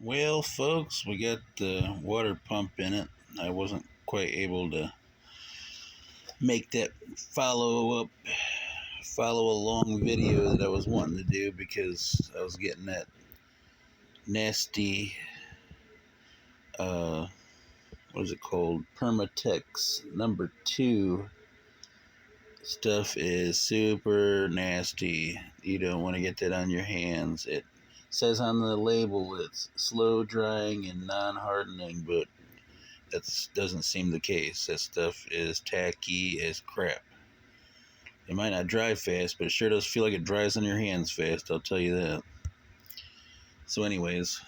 Well, folks, we got the water pump in it. I wasn't quite able to make that follow along video that I was wanting to do because I was getting that nasty, what is it called? Permatex #2 stuff is super nasty. You don't want to get that on your hands. It says on the label it's slow drying and non-hardening, but that doesn't seem the case. That stuff is tacky as crap. It might not dry fast, but it sure does feel like it dries on your hands fast, I'll tell you that. So anyways,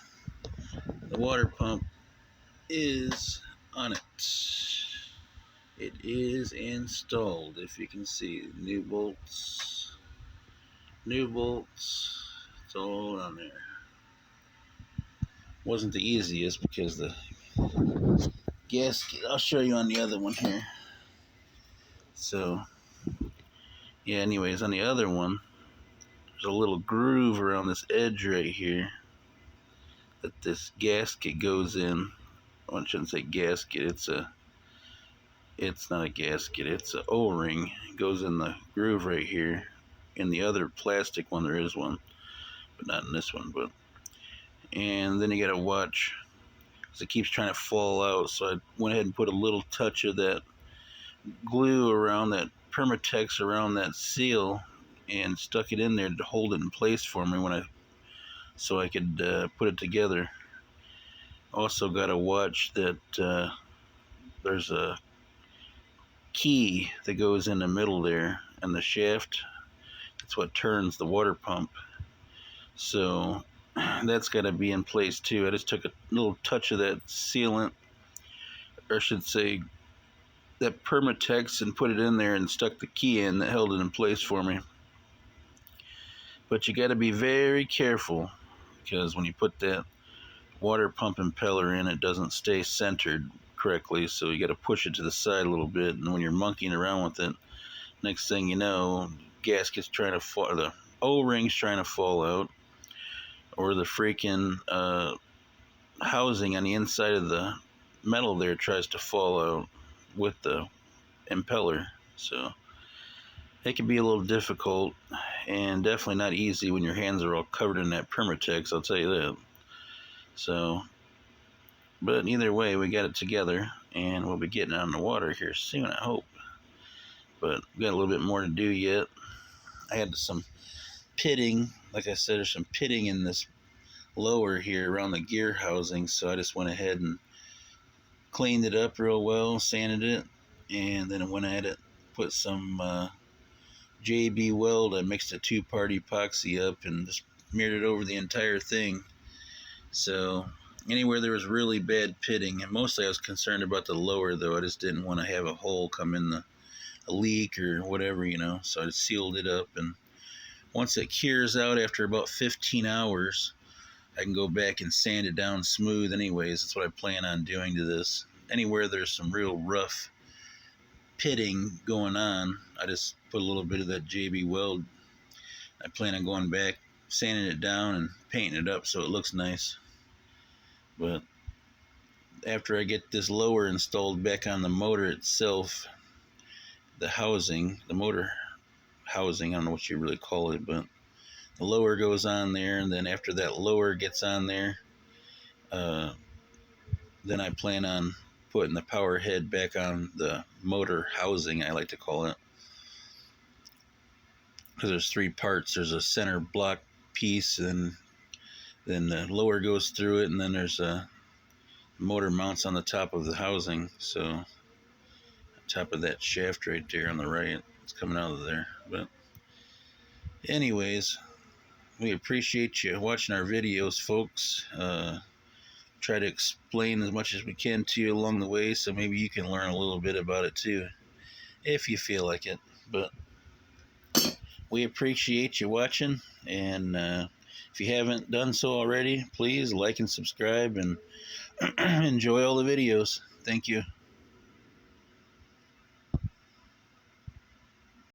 the water pump is on it. It is installed, if you can see. New bolts. It's all on there. Wasn't the easiest because the gasket, I'll show you on the other one here. So yeah, anyways, on the other one, there's a little groove around this edge right here that this gasket goes in. Well, I shouldn't say gasket, it's not a gasket, it's an O-ring. It goes in the groove right here. In the other plastic one, there is one, but not in this one. And then you gotta watch, because it keeps trying to fall out, so I went ahead and put a little touch of that glue around that Permatex around that seal and stuck it in there to hold it in place for me so I could put it together. Also got to watch that there's a key that goes in the middle there, and the shaft, that's what turns the water pump. So that's got to be in place too. I just took a little touch of that sealant, or I should say that Permatex, and put it in there and stuck the key in that held it in place for me. But you got to be very careful, because when you put that water pump impeller in, it doesn't stay centered correctly, so you got to push it to the side a little bit. And when you're monkeying around with it, next thing you know, gasket's trying to fall, the O-ring's trying to fall out, or the freaking housing on the inside of the metal there tries to fall out with the impeller. So it can be a little difficult, and definitely not easy when your hands are all covered in that Permatex, I'll tell you that. So, but either way, we got it together, and we'll be getting it on the water here soon, I hope. But we got a little bit more to do yet. I had some pitting, like I said, there's some pitting in this lower here around the gear housing, so I just went ahead and cleaned it up real well, sanded it, and then I went at it, put some JB Weld. I mixed a 2-part epoxy up and just smeared it over the entire thing. So anywhere there was really bad pitting, and mostly I was concerned about the lower, though. I just didn't want to have a hole come in, a leak or whatever, you know. So I just sealed it up, and once it cures out after about 15 hours, I can go back and sand it down smooth anyways. That's what I plan on doing to this. Anywhere there's some real rough pitting going on, I just put a little bit of that JB Weld. I plan on going back, sanding it down, and painting it up so it looks nice. But after I get this lower installed back on the motor itself, the housing, the motor housing, I don't know what you really call it, but the lower goes on there, and then after that lower gets on there, then I plan on putting the power head back on the motor housing, I like to call it, because there's 3 parts. There's a center block piece, and then the lower goes through it, and then there's a motor mounts on the top of the housing. So on top of that shaft right there on the right, it's coming out of there. But anyways, we appreciate you watching our videos, folks. Try to explain as much as we can to you along the way, so maybe you can learn a little bit about it too, if you feel like it. But we appreciate you watching, and if you haven't done so already, please like and subscribe, and enjoy all the videos. Thank you.